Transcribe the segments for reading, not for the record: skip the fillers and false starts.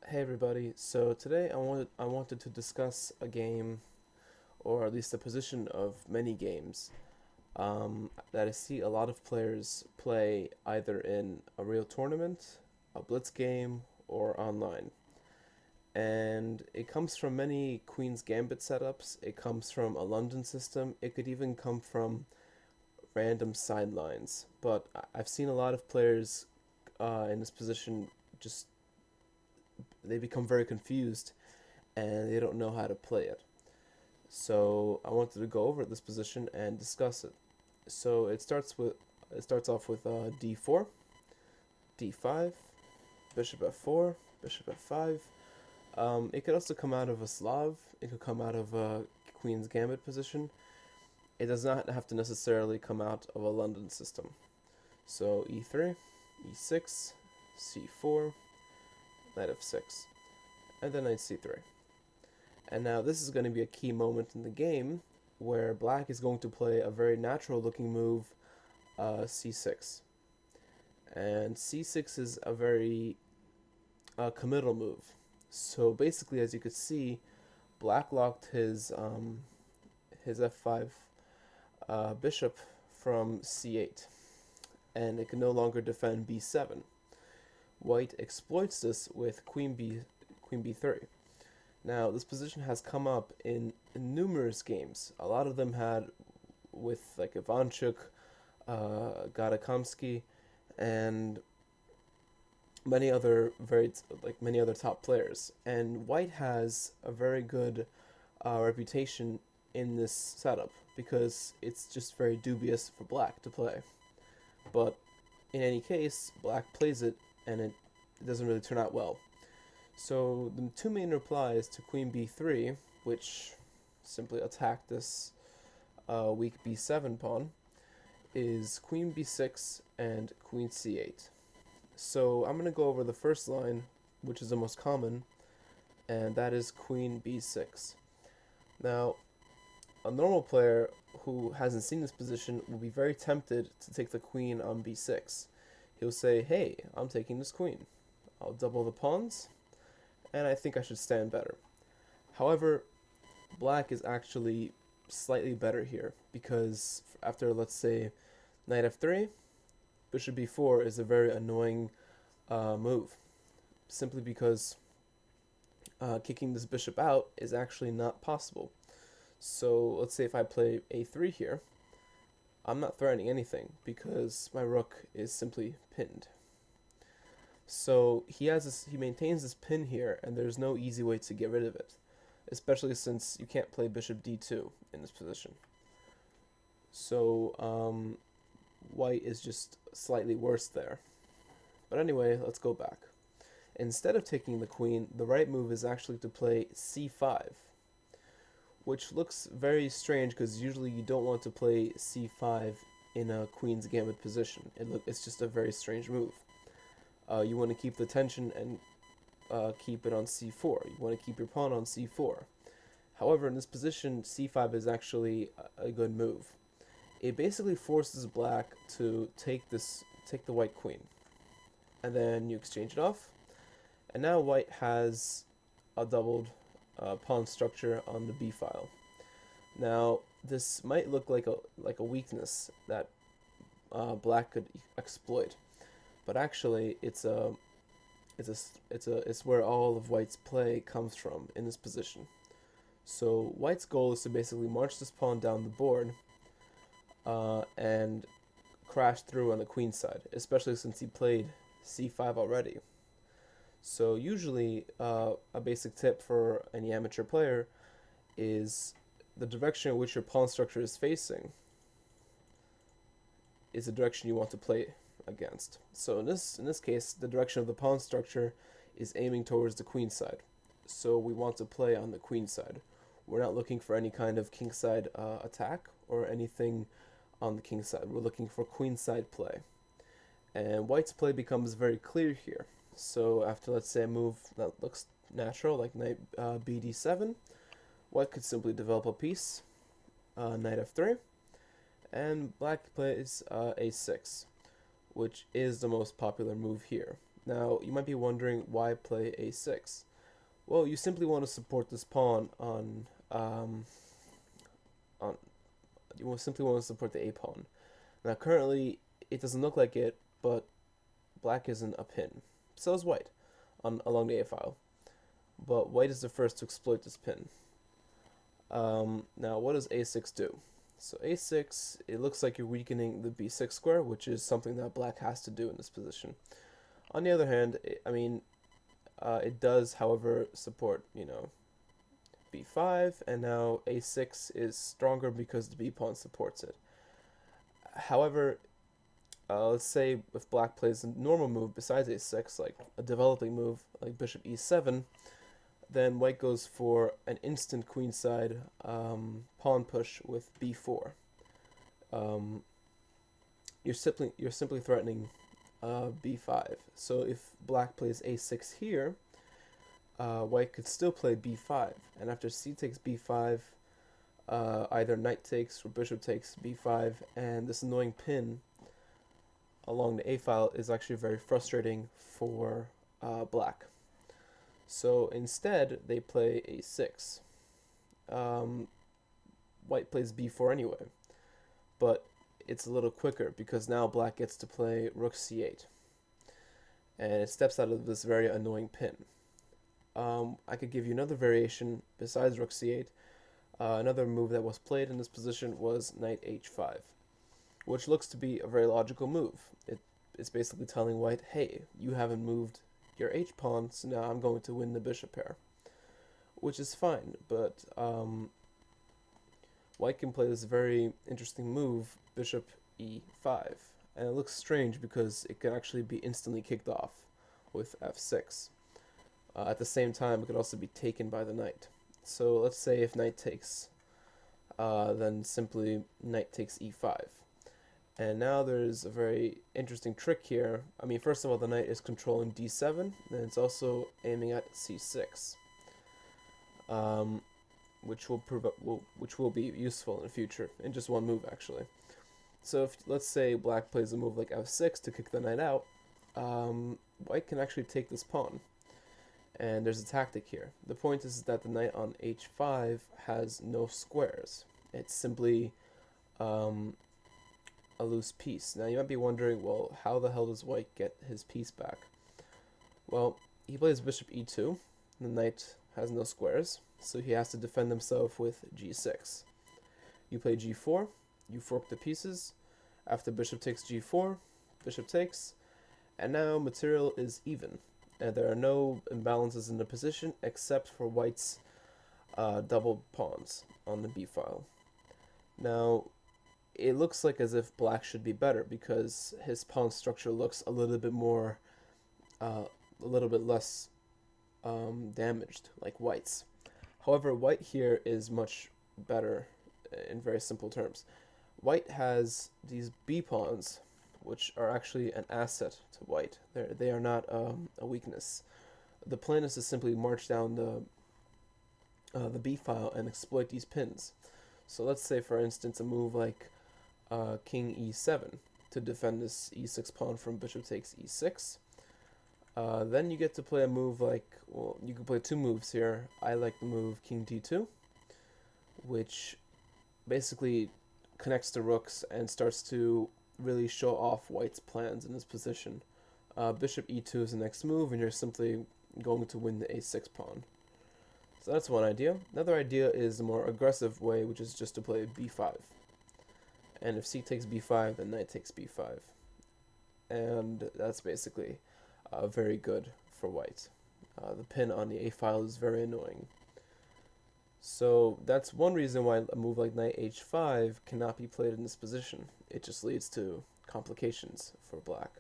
Hey everybody, so today I wanted to discuss a game, or at least a position of many games, that I see a lot of players play either in a real tournament, a blitz game, or online. And it comes from many Queen's Gambit setups, it comes from a London system, it could even come from random sidelines. But I've seen a lot of players in this position just they become very confused and they don't know how to play it. So I wanted to go over this position and discuss it. So it starts off with d4, d5, bishop f4, bishop f5. It could also come out of a Slav. It could come out of a Queen's Gambit position. It does not have to necessarily come out of a London system. So e3, e6, c4, knight f6, and then knight c3. And now this is going to be a key moment in the game where black is going to play a very natural looking move, c6. And c6 is a very committal move. So basically, as you could see, black locked his f5 bishop from c8, and it can no longer defend b7. White exploits this with queen b3. Now, this position has come up in numerous games. A lot of them had with like Ivanchuk, Gadakamsky, and many other top players. And White has a very good reputation in this setup because it's just very dubious for Black to play. But in any case, Black plays it, and it doesn't really turn out well. So the two main replies to queen b3, which simply attack this weak b7 pawn, is queen b6 and queen c8. So I'm going to go over the first line, which is the most common, and that is queen b6. Now, a normal player who hasn't seen this position will be very tempted to take the queen on b6. He'll say, hey, I'm taking this queen. I'll double the pawns, and I think I should stand better. However, black is actually slightly better here because after, let's say, knight f3, bishop b4 is a very annoying move, simply because kicking this bishop out is actually not possible. So let's say if I play a3 here, I'm not threatening anything because my rook is simply pinned. So he maintains this pin here, and there's no easy way to get rid of it, especially since you can't play bishop d2 in this position. So white is just slightly worse there. But anyway, let's go back. Instead of taking the queen, the right move is actually to play c5, which looks very strange because usually you don't want to play c5 in a queen's gambit position. It's just a very strange move. You want to keep the tension and keep it on c4. You want to keep your pawn on c4. However, in this position, c5 is actually a good move. It basically forces black to take the white queen, and then you exchange it off. And now white has a doubled pawn structure on the b file. Now, this might look like a weakness that black could exploit, but actually it's where all of white's play comes from in this position. So white's goal is to basically march this pawn down the board and crash through on the queen side, especially since he played c5 already. So usually a basic tip for any amateur player is the direction in which your pawn structure is facing is the direction you want to play against. So in this case, the direction of the pawn structure is aiming towards the queen side. So we want to play on the queen side. We're not looking for any kind of kingside attack or anything on the king side. We're looking for queenside play. And white's play becomes very clear here. So after, let's say, a move that looks natural, like knight bd7, white could simply develop a piece, knight f3, and black plays a6, which is the most popular move here. Now, you might be wondering why play a6. Well, you simply want to support this pawn on you simply want to support the a pawn. Now, currently, it doesn't look like it, but black isn't a pin. So is white along the a file. But white is the first to exploit this pin. Now, what does a6 do? So a6, it looks like you're weakening the b6 square, which is something that black has to do in this position. On the other hand, it does, however, support, b5, and now a6 is stronger because the b pawn supports it. However, let's say if black plays a normal move besides a6, like a developing move like bishop e7, then white goes for an instant queenside pawn push with b4. You're simply threatening b5. So if black plays a6 here, white could still play b5, and after c takes b5, either knight takes or bishop takes b5, and this annoying pin along the a file is actually very frustrating for black. So instead, they play a6. White plays b4 anyway, but it's a little quicker because now black gets to play rook c8, and it steps out of this very annoying pin. I could give you another variation besides rook c8. Another move that was played in this position was knight h5, which looks to be a very logical move. It's basically telling white, hey, you haven't moved your h-pawn, so now I'm going to win the bishop pair, which is fine, but white can play this very interesting move, bishop e5, and it looks strange because it can actually be instantly kicked off with f6. At the same time, it could also be taken by the knight. So let's say if knight takes, then simply knight takes e5. And now there's a very interesting trick here. First of all, the knight is controlling d7, and it's also aiming at c6, which will be useful in the future, in just one move, actually. So if, let's say, black plays a move like f6 to kick the knight out, white can actually take this pawn. And there's a tactic here. The point is that the knight on h5 has no squares. It's simply a loose piece. Now you might be wondering, well, how the hell does white get his piece back? Well, he plays bishop e2. The knight has no squares, so he has to defend himself with g6. You play g4, you fork the pieces. After bishop takes g4, bishop takes, and now material is even. And there are no imbalances in the position except for white's double pawns on the b file. Now, it looks like as if black should be better because his pawn structure looks a little bit more, a little bit less damaged, like white's. However, white here is much better in very simple terms. White has these b pawns, which are actually an asset to white. They are not a weakness. The plan is to simply march down the b file and exploit these pins. So let's say, for instance, a move like king e7 to defend this e6 pawn from bishop takes e6. Then you get to play a move like, well, you can play two moves here. I like the move king d2, which basically connects the rooks and starts to really show off white's plans in this position. Bishop e2 is the next move, and you're simply going to win the a6 pawn. So that's one idea. Another idea is a more aggressive way, which is just to play b5. And if c takes b5, then knight takes b5. And that's basically very good for white. The pin on the a file is very annoying. So that's one reason why a move like knight h5 cannot be played in this position. It just leads to complications for black.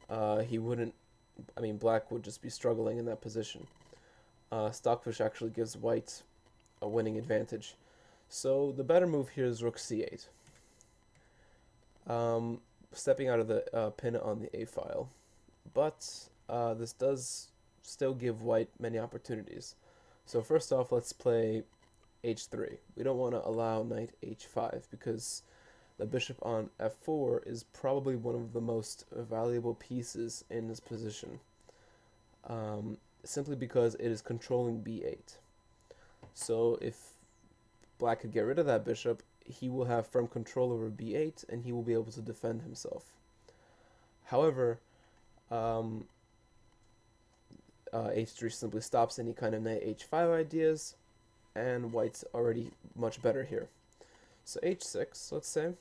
Black would just be struggling in that position. Stockfish actually gives white a winning advantage. So the better move here is rook c8. Stepping out of the pin on the a file. But this does still give white many opportunities. So first off, let's play h3. We don't want to allow knight h5 because the bishop on f4 is probably one of the most valuable pieces in this position. simply because it is controlling b8. So if black could get rid of that bishop, he will have firm control over b8, and he will be able to defend himself. However, um, h3 simply stops any kind of knight h5 ideas, and white's already much better here. So h6, let's say,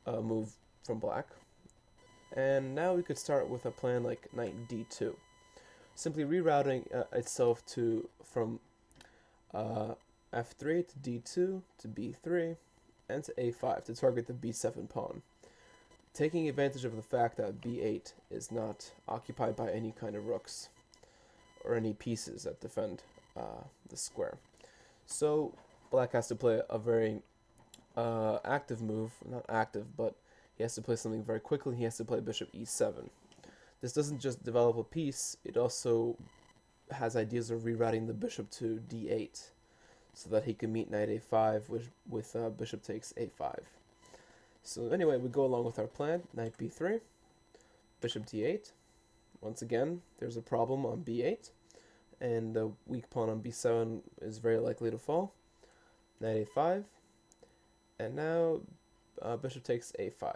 move from black. And now we could start with a plan like knight d2, simply rerouting itself from f3 to d2 to b3 and to a5 to target the b7 pawn, taking advantage of the fact that b8 is not occupied by any kind of rooks or any pieces that defend the square. So black has to play a very active move, not active, but he has to play something very quickly. He has to play bishop e7. This doesn't just develop a piece, it also has ideas of rerouting the bishop to d8 so that he can meet knight a5 with bishop takes a5. So anyway, we go along with our plan, knight b3, bishop d8. Once again, there's a problem on b8, and the weak pawn on b7 is very likely to fall. Knight a5, and now bishop takes a5.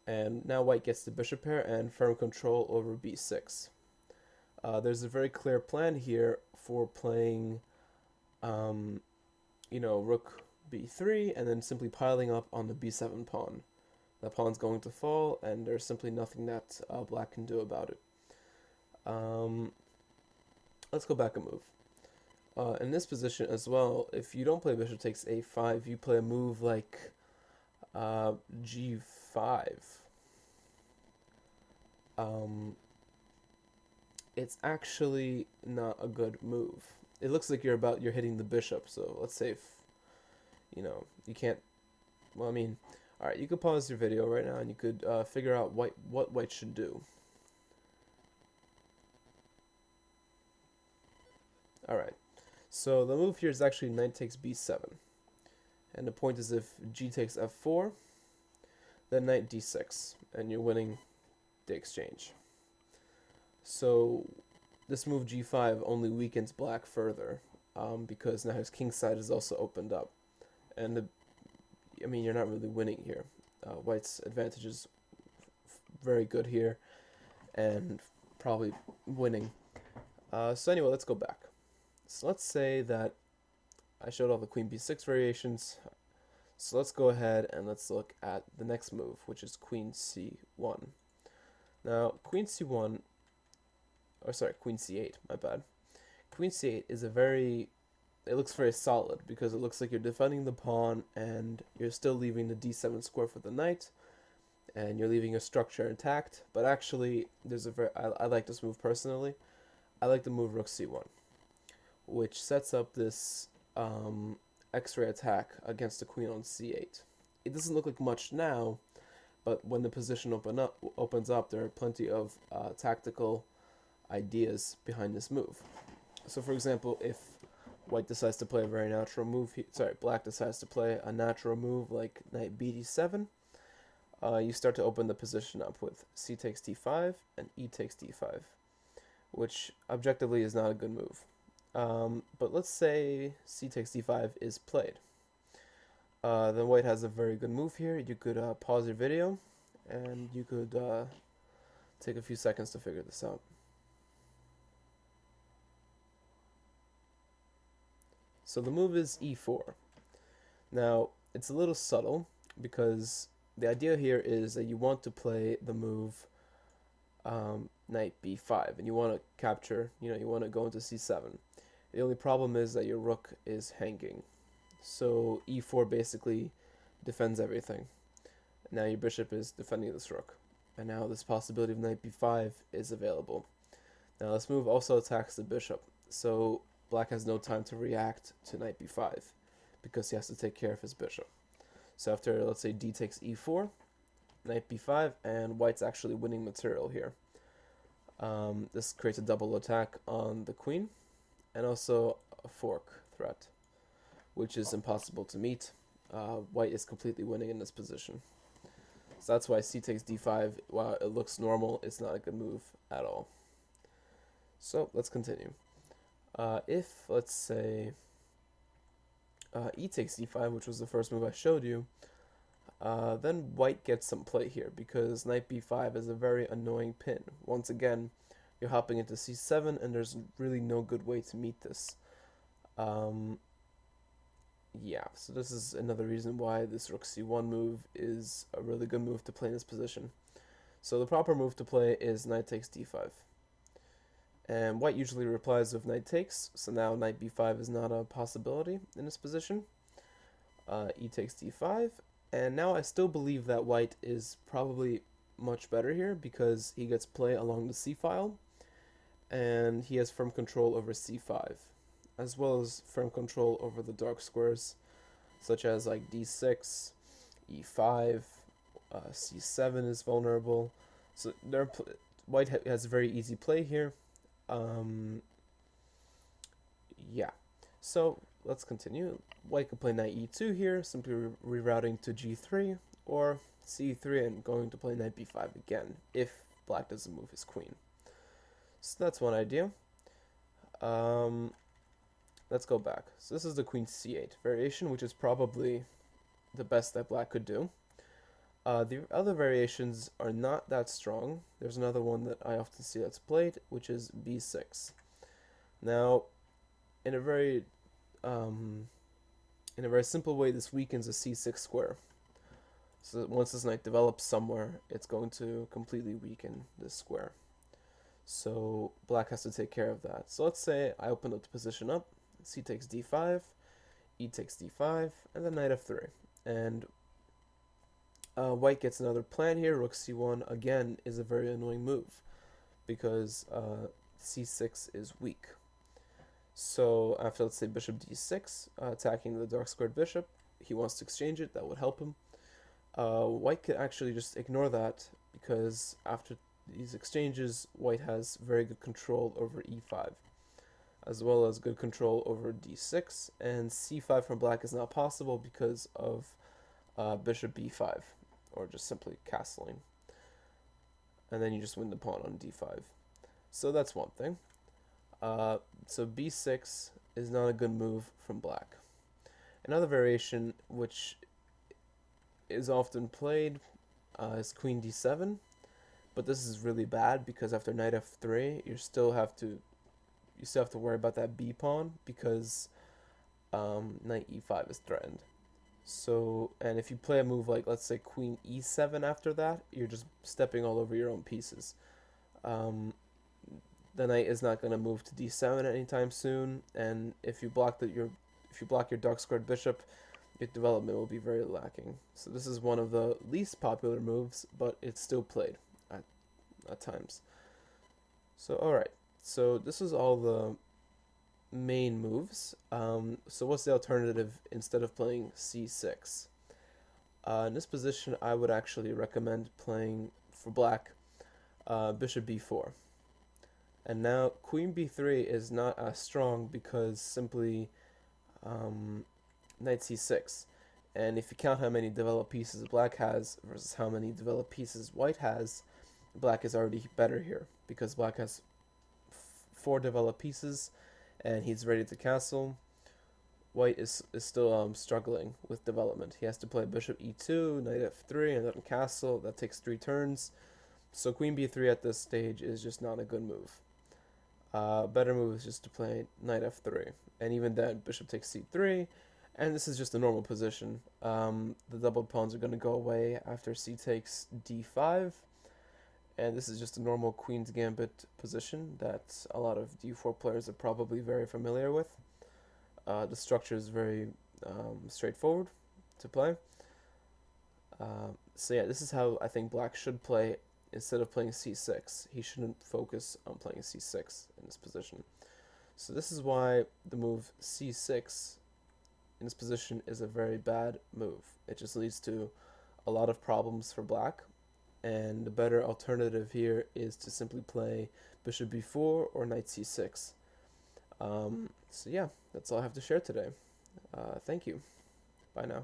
And now white gets the bishop pair and firm control over b6. There's a very clear plan here for playing, rook b3 and then simply piling up on the b7 pawn. That pawn's going to fall, and there's simply nothing that black can do about it. Let's go back a move. In this position as well, if you don't play bishop takes a5, you play a move like g5. It's actually not a good move. It looks like you're hitting the bishop, so let's say if, you can't, well, I mean, alright, you could pause your video right now and you could figure out what white should do. Alright, so the move here is actually knight takes b7. And the point is if g takes f4, then knight d6, and you're winning the exchange. So this move g5 only weakens black further, because now his king side is also opened up. And you're not really winning here. White's advantage is very good here, and probably winning. So anyway, let's go back. So let's say that I showed all the queen b6 variations. So let's go ahead and let's look at the next move, which is queen c1. Now, queen c1, or sorry, queen c8, my bad. Queen c8 is it looks very solid because it looks like you're defending the pawn and you're still leaving the d7 square for the knight, and you're leaving your structure intact. But actually, I like this move personally. I like the move rook c1, which sets up this X-ray attack against the queen on c8. It doesn't look like much now, but when the position opens up, there are plenty of tactical ideas behind this move. So for example, if white decides to play a very natural move, black decides to play a natural move like knight bd7, you start to open the position up with c takes d5 and e takes d5, which objectively is not a good move. But let's say c takes d5 is played. Then white has a very good move here. You could pause your video, and you could take a few seconds to figure this out. So the move is e4. Now, it's a little subtle, because the idea here is that you want to play the move knight b5, and you want to capture, you want to go into c7. The only problem is that your rook is hanging. So e4 basically defends everything. Now your bishop is defending this rook. And now this possibility of knight b5 is available. Now this move also attacks the bishop. So black has no time to react to knight b5 because he has to take care of his bishop. So after, let's say, d takes e4, knight b5, and white's actually winning material here. This creates a double attack on the queen, and also a fork threat, which is impossible to meet. White is completely winning in this position. So that's why c takes d5, while it looks normal, it's not a good move at all. So let's continue. If, let's say, e takes d5, which was the first move I showed you, then white gets some play here, because knight b5 is a very annoying pin. Once again, you're hopping into c7, and there's really no good way to meet this. Yeah, so this is another reason why this rook c1 move is a really good move to play in this position. So the proper move to play is knight takes d5. And white usually replies with knight takes, so now knight b5 is not a possibility in this position. E takes d5, and now I still believe that white is probably much better here because he gets play along the c-file, and he has firm control over c5, as well as firm control over the dark squares, such as like d6, e5, c7 is vulnerable. So white has very easy play here. Yeah, so let's continue. White could play knight e2 here, simply rerouting to g3, or c3 and going to play knight b5 again, if black doesn't move his queen. So that's one idea. Let's go back. So this is the queen c8 variation, which is probably the best that black could do. The other variations are not that strong. There's another one that I often see that's played, which is b6. Now, in a very simple way, this weakens a c6 square. So that once this knight develops somewhere, it's going to completely weaken this square. So black has to take care of that. So let's say I open up the position up, c takes d5, e takes d5, and then knight f3. And white gets another plan here. Rook c1 again is a very annoying move because c6 is weak. So after, let's say, bishop d6, attacking the dark squared bishop, he wants to exchange it. That would help him. White could actually just ignore that because after these exchanges, white has very good control over e5, as well as good control over d6, and c5 from black is not possible because of bishop b5, or just simply castling. And then you just win the pawn on d5. So that's one thing. So b6 is not a good move from black. Another variation which is often played is queen d7, but this is really bad because after knight f3 you still have to worry about that b pawn because knight e5 is threatened. So, and if you play a move like, let's say, queen e7 after that, you're just stepping all over your own pieces. The knight is not going to move to d7 anytime soon, and if you block your dark squared bishop, your development will be very lacking. So this is one of the least popular moves, but it's still played at times. So alright, so this is all the main moves. So what's the alternative instead of playing c6? In this position, I would actually recommend playing, for black, bishop b4. And now queen b3 is not as strong because simply knight c6. And if you count how many developed pieces black has versus how many developed pieces white has, black is already better here because black has 4 developed pieces and he's ready to castle. White is still struggling with development. He has to play bishop e2, knight f3, and then castle. That takes 3 turns. So queen b3 at this stage is just not a good move. Better move is just to play knight f3, and even then bishop takes c3, and this is just a normal position. The doubled pawns are going to go away after c takes d5, and this is just a normal queen's gambit position that a lot of d4 players are probably very familiar with. The structure is very straightforward to play. So yeah, this is how I think black should play. Instead of playing c6, he shouldn't focus on playing c6 in this position. So this is why the move c6 in this position is a very bad move. It just leads to a lot of problems for black, and the better alternative here is to simply play bishop b4 or knight c6. So yeah, that's all I have to share today. Thank you. Bye now.